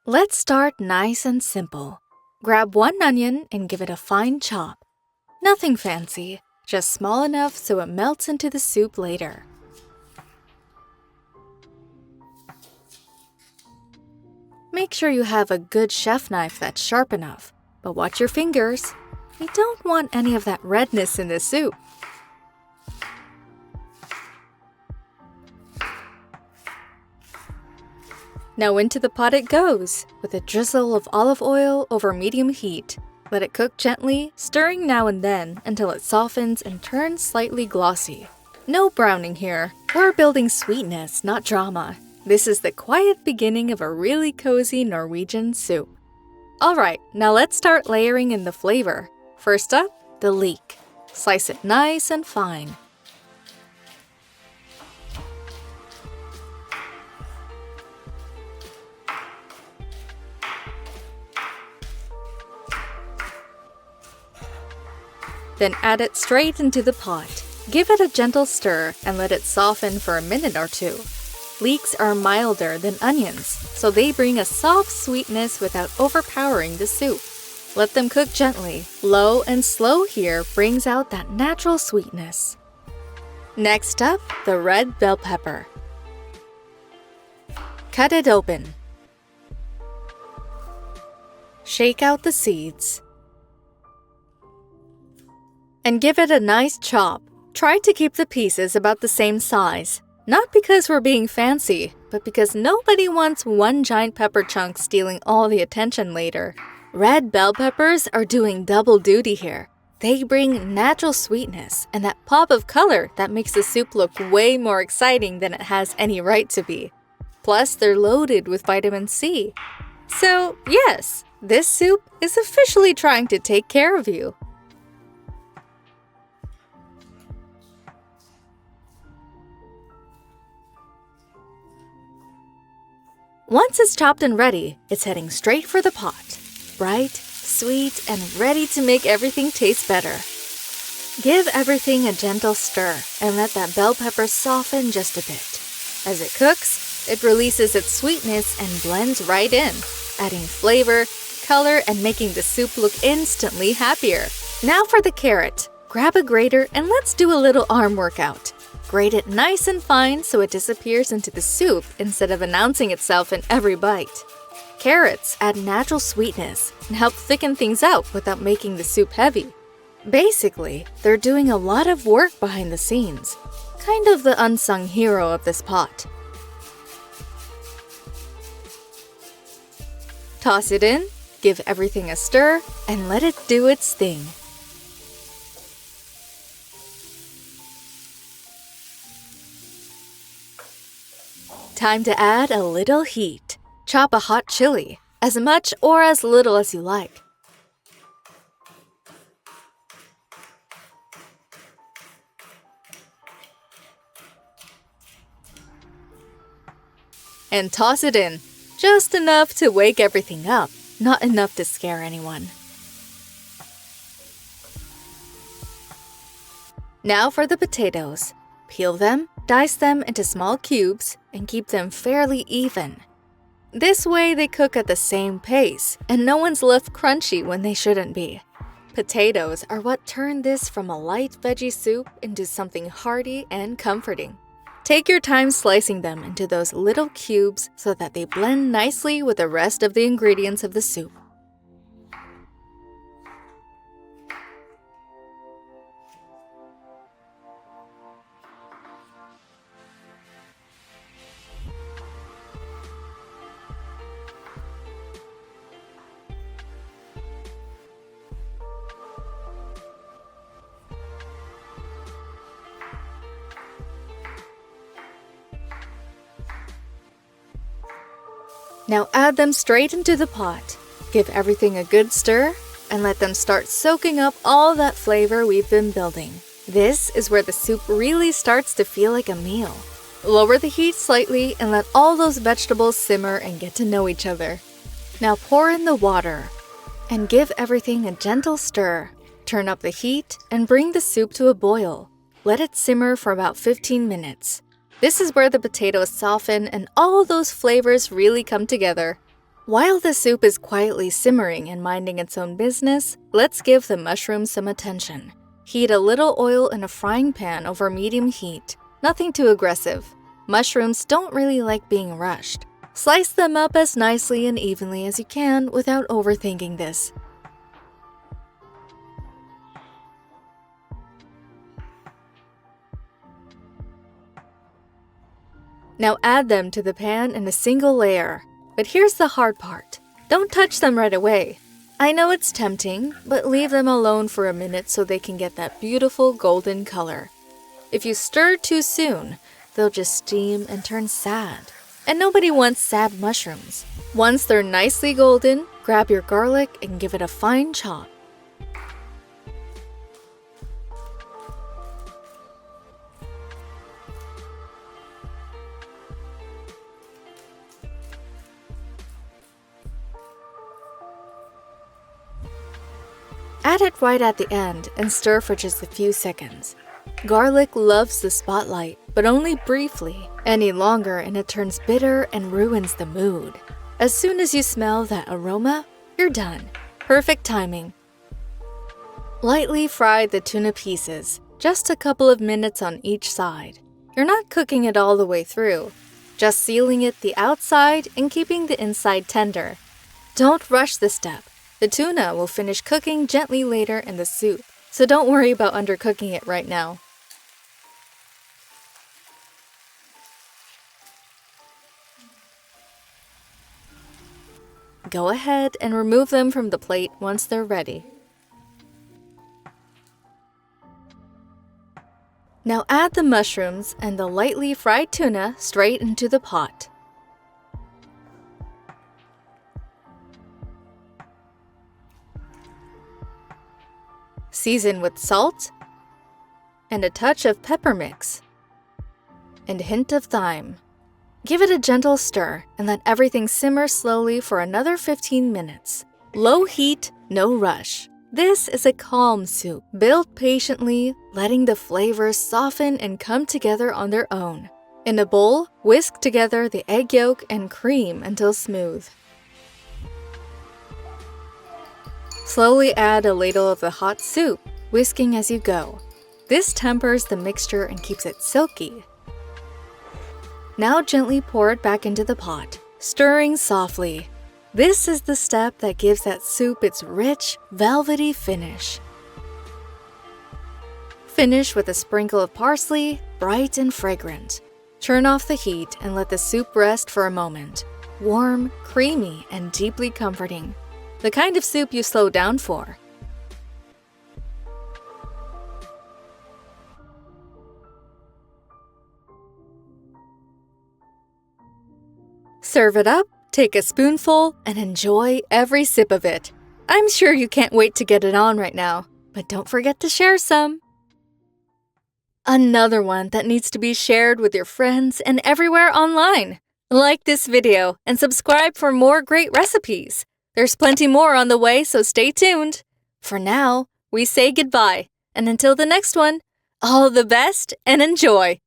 Let's start nice and simple. Grab one onion and give it a fine chop. Nothing fancy, just small enough so it melts into the soup later. Make sure you have a good chef knife that's sharp enough, but watch your fingers. You don't want any of that redness in the soup. Now into the pot it goes, with a drizzle of olive oil over medium heat. Let it cook gently, stirring now and then until it softens and turns slightly glossy. No browning here. We're building sweetness, not drama. This is the quiet beginning of a really cozy Norwegian soup. Alright, now let's start layering in the flavor. First up, the leek. Slice it nice and fine. Then add it straight into the pot. Give it a gentle stir and let it soften for a minute or two. Leeks are milder than onions, so they bring a soft sweetness without overpowering the soup. Let them cook gently. Low and slow here brings out that natural sweetness. Next up, the red bell pepper. Cut it open. Shake out the seeds. And give it a nice chop. Try to keep the pieces about the same size. Not because we're being fancy, but because nobody wants one giant pepper chunk stealing all the attention later. Red bell peppers are doing double duty here. They bring natural sweetness and that pop of color that makes the soup look way more exciting than it has any right to be. Plus, they're loaded with vitamin C. So, yes, this soup is officially trying to take care of you. Once it's chopped and ready, it's heading straight for the pot. Bright, sweet, and ready to make everything taste better. Give everything a gentle stir and let that bell pepper soften just a bit. As it cooks, it releases its sweetness and blends right in, adding flavor, color, and making the soup look instantly happier. Now for the carrot. Grab a grater and let's do a little arm workout. Grate it nice and fine so it disappears into the soup instead of announcing itself in every bite. Carrots add natural sweetness and help thicken things out without making the soup heavy. Basically, they're doing a lot of work behind the scenes. Kind of the unsung hero of this pot. Toss it in, give everything a stir, and let it do its thing. Time to add a little heat. Chop a hot chili, as much or as little as you like. And toss it in, just enough to wake everything up, not enough to scare anyone. Now for the potatoes. Peel them, dice them into small cubes, and keep them fairly even. This way they cook at the same pace, and no one's left crunchy when they shouldn't be. Potatoes are what turn this from a light veggie soup into something hearty and comforting. Take your time slicing them into those little cubes so that they blend nicely with the rest of the ingredients of the soup. Now add them straight into the pot. Give everything a good stir and let them start soaking up all that flavor we've been building. This is where the soup really starts to feel like a meal. Lower the heat slightly and let all those vegetables simmer and get to know each other. Now pour in the water and give everything a gentle stir. Turn up the heat and bring the soup to a boil. Let it simmer for about 15 minutes. This is where the potatoes soften and all those flavors really come together. While the soup is quietly simmering and minding its own business, let's give the mushrooms some attention. Heat a little oil in a frying pan over medium heat. Nothing too aggressive. Mushrooms don't really like being rushed. Slice them up as nicely and evenly as you can without overthinking this. Now add them to the pan in a single layer. But here's the hard part. Don't touch them right away. I know it's tempting, but leave them alone for a minute so they can get that beautiful golden color. If you stir too soon, they'll just steam and turn sad. And nobody wants sad mushrooms. Once they're nicely golden, grab your garlic and give it a fine chop. Add it right at the end and stir for just a few seconds. Garlic loves the spotlight, but only briefly. Any longer and it turns bitter and ruins the mood. As soon as you smell that aroma, you're done. Perfect timing. Lightly fry the tuna pieces, just a couple of minutes on each side. You're not cooking it all the way through, just sealing it the outside and keeping the inside tender. Don't rush this step. The tuna will finish cooking gently later in the soup, so don't worry about undercooking it right now. Go ahead and remove them from the plate once they're ready. Now add the mushrooms and the lightly fried tuna straight into the pot. Season with salt and a touch of pepper mix and a hint of thyme. Give it a gentle stir and let everything simmer slowly for another 15 minutes. Low heat, no rush. This is a calm soup. Build patiently, letting the flavors soften and come together on their own. In a bowl, whisk together the egg yolk and cream until smooth. Slowly add a ladle of the hot soup, whisking as you go. This tempers the mixture and keeps it silky. Now gently pour it back into the pot, stirring softly. This is the step that gives that soup its rich, velvety finish. Finish with a sprinkle of parsley, bright and fragrant. Turn off the heat and let the soup rest for a moment. Warm, creamy, and deeply comforting. The kind of soup you slow down for. Serve it up, take a spoonful, and enjoy every sip of it. I'm sure you can't wait to get it on right now, but don't forget to share some. Another one that needs to be shared with your friends and everywhere online. Like this video and subscribe for more great recipes. There's plenty more on the way, so stay tuned. For now, we say goodbye, and until the next one, all the best and enjoy!